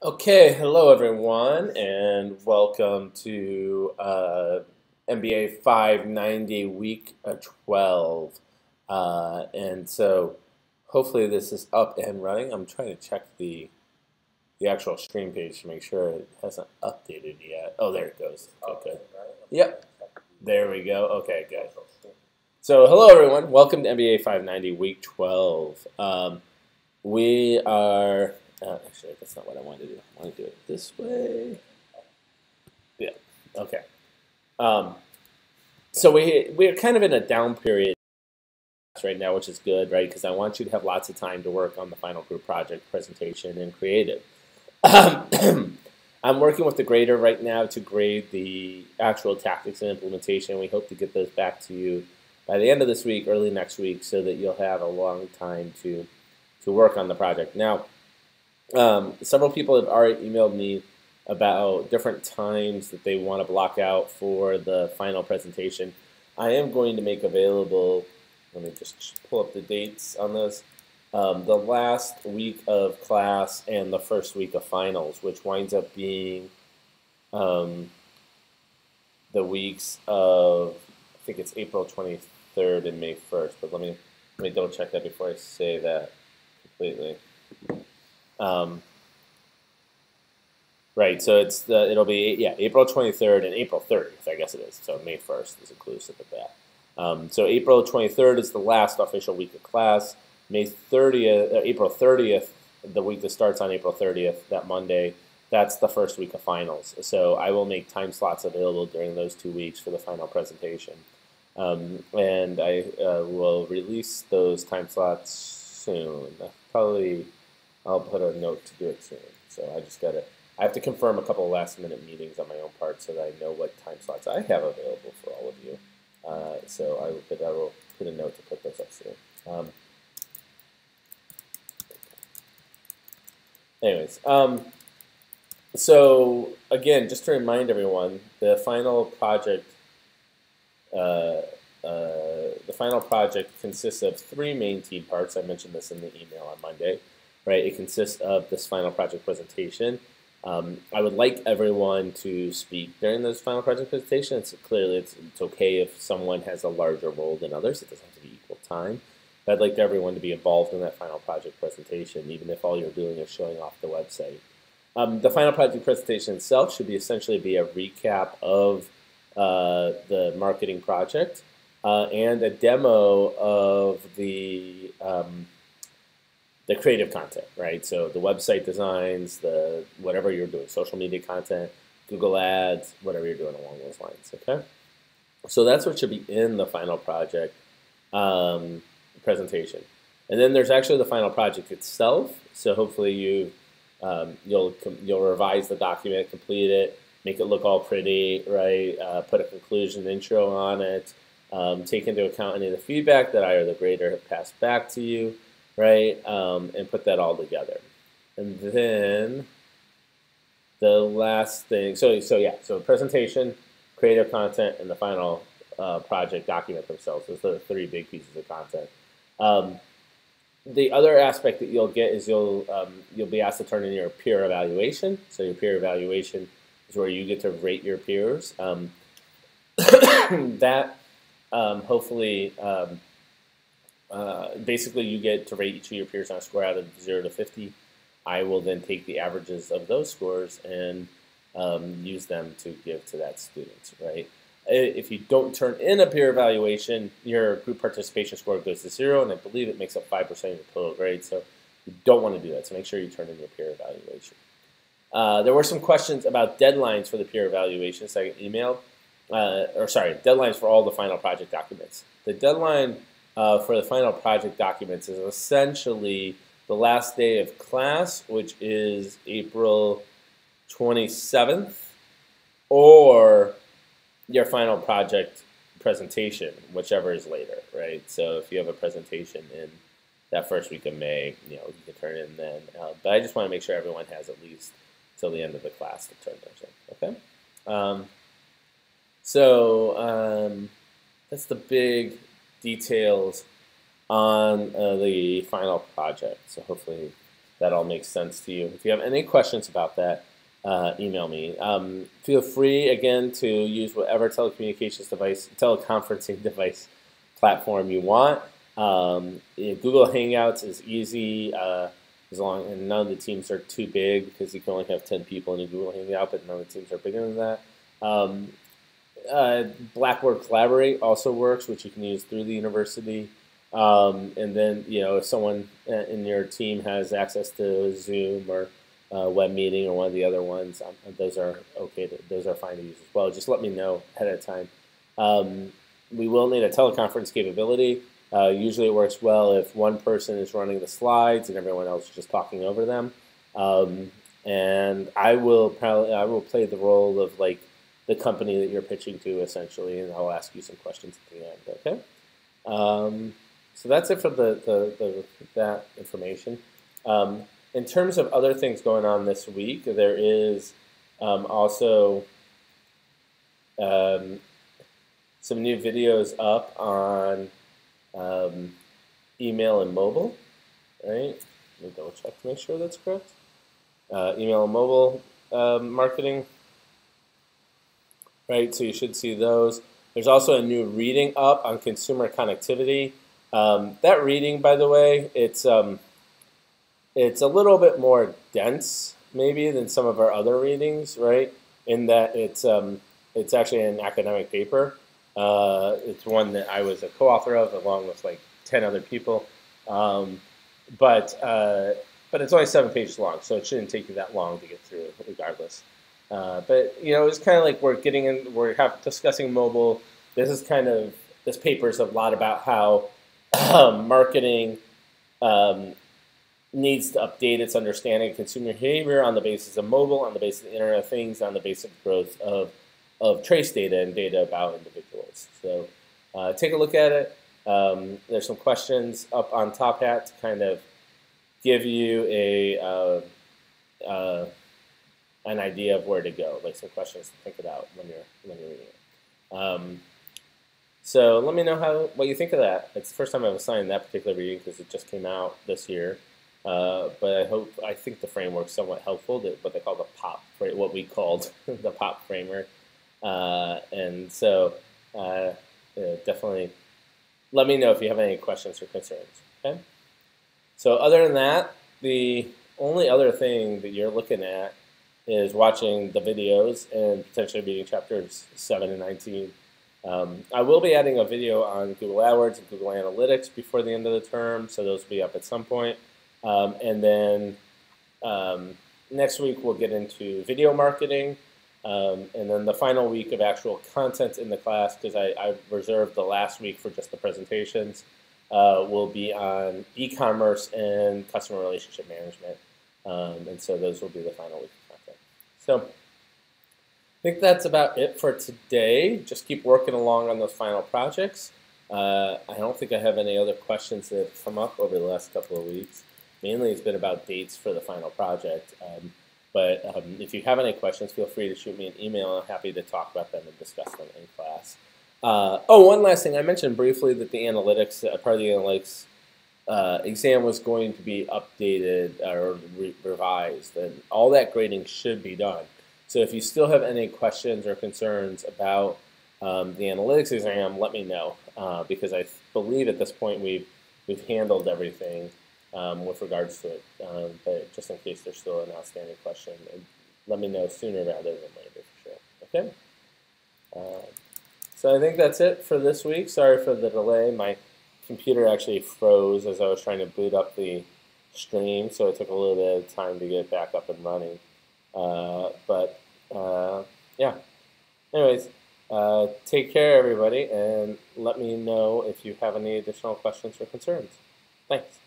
Okay, hello everyone, and welcome to MBA 590 week 12. And so hopefully this is up and running. I'm trying to check the actual stream page to make sure it hasn't updated yet. Oh, there it goes. Okay, good. Yep, there we go. Okay, good. So hello everyone, welcome to MBA 590 week 12. We are actually, that's not what I wanted to do. I want to do it this way. Yeah. Okay. Um, so we're kind of in a down period right now, which is good, right? Because I want you to have lots of time to work on the final group project presentation and creative. I'm working with the grader right now to grade the actual tactics and implementation. We hope to get those back to you by the end of this week, early next week, so that you'll have a long time to work on the project. Now, several people have already emailed me about different times that they want to block out for the final presentation. I am going to make available, let me just pull up the dates on this, the last week of class and the first week of finals, which winds up being the weeks of, I think it's April 23rd and May 1st, but let me double check that before I say that completely. Right, so it'll be April 23rd and April 30th, I guess it is. So May 1st is inclusive of that. So April 23rd is the last official week of class. April 30th, the week that starts on April 30th, that Monday, that's the first week of finals. So I will make time slots available during those 2 weeks for the final presentation. And I will release those time slots soon. Probably I'll put a note to do it soon. So I have to confirm a couple of last-minute meetings on my own part so that I know what time slots I have available for all of you. So I will put a note to put those up soon. Anyways, so again, just to remind everyone, the final project consists of 3 main team parts. I mentioned this in the email on Monday, right? It consists of this final project presentation. I would like everyone to speak during this final project presentation. It's okay if someone has a larger role than others. It doesn't have to be equal time. But I'd like everyone to be involved in that final project presentation, even if all you're doing is showing off the website. The final project presentation itself should essentially be a recap of the marketing project and a demo of the creative content, right? So the website designs, the whatever you're doing, social media content, Google Ads, whatever you're doing along those lines, okay? So that's what should be in the final project presentation. And then there's actually the final project itself. So hopefully you'll revise the document, complete it, make it look all pretty, right? Put a conclusion intro on it, take into account any of the feedback that I or the grader have passed back to you, right? And put that all together. And then the last thing, so presentation, creative content, and the final project document themselves. Those are the 3 big pieces of content. The other aspect that you'll get is you'll be asked to turn in your peer evaluation. So your peer evaluation is where you get to rate your peers. That hopefully basically you get to rate each of your peers on a score out of 0 to 50. I will then take the averages of those scores and use them to give to that student, right? If you don't turn in a peer evaluation, your group participation score goes to 0, and I believe it makes up 5% of your total grade. So you don't want to do that. So make sure you turn in your peer evaluation. There were some questions about deadlines for the peer evaluation. So I emailed, deadlines for all the final project documents. The deadline for the final project documents is essentially the last day of class, which is April 27th, or your final project presentation, whichever is later, right? So if you have a presentation in that first week of May, you can turn it in then. But I just want to make sure everyone has at least till the end of the class to turn those in, okay? That's the big details on the final project. So hopefully that all makes sense to you. If you have any questions about that, email me. Feel free, again, to use whatever teleconferencing device platform you want. Google Hangouts is easy, and none of the teams are too big, because you can only have 10 people in a Google Hangout, but none of the teams are bigger than that. Blackboard Collaborate also works, which you can use through the university. And then, if someone in your team has access to Zoom or web meeting or one of the other ones, those are those are fine to use as well. Just let me know ahead of time. We will need a teleconference capability. Usually it works well if one person is running the slides and everyone else is just talking over them. And I will play the role of like the company that you're pitching to, essentially, and I'll ask you some questions at the end. Okay. So that's it for that information. In terms of other things going on this week, there is also some new videos up on email and mobile, right? Let me double check to make sure that's correct. Email and mobile marketing, right? So you should see those. There's also a new reading up on consumer connectivity. That reading, by the way, it's a little bit more dense, maybe, than some of our other readings, right? In that it's actually an academic paper. It's one that I was a co-author of, along with like 10 other people. But it's only 7 pages long, so it shouldn't take you that long to get through, regardless. But it's kind of like we're discussing mobile. This paper is a lot about how marketing needs to update its understanding of consumer behavior on the basis of mobile, on the basis of the Internet of Things, on the basis of growth of trace data and data about individuals. So take a look at it. There's some questions up on Top Hat to kind of give you an idea of where to go, like some questions to think about when you're reading it. So let me know what you think of that. It's the first time I've assigned that particular reading because it just came out this year. But I think the framework's somewhat helpful. What they call the POP, what we called the POP framework. And so definitely let me know if you have any questions or concerns. Okay. So other than that, the only other thing that you're looking at is watching the videos and potentially reading chapters 7 and 19. I will be adding a video on Google AdWords and Google Analytics before the end of the term, so those will be up at some point. And then next week we'll get into video marketing, and then the final week of actual content in the class, because I reserved the last week for just the presentations, will be on e-commerce and customer relationship management. And so those will be the final week of content. So I think that's about it for today. Just keep working along on those final projects. I don't think I have any other questions that have come up over the last couple of weeks. Mainly it's been about dates for the final project. But if you have any questions, feel free to shoot me an email. I'm happy to talk about them and discuss them in class. One last thing. I mentioned briefly that the analytics, part of the analytics exam was going to be updated or revised, and all that grading should be done. So if you still have any questions or concerns about the analytics exam, let me know, because I believe at this point we've handled everything with regards to it. But just in case there's still an outstanding question, let me know sooner rather than later for sure. Okay. So I think that's it for this week. Sorry for the delay. My computer actually froze as I was trying to boot up the stream, so it took a little bit of time to get back up and running. Yeah. Anyways, take care, everybody, and let me know if you have any additional questions or concerns. Thanks.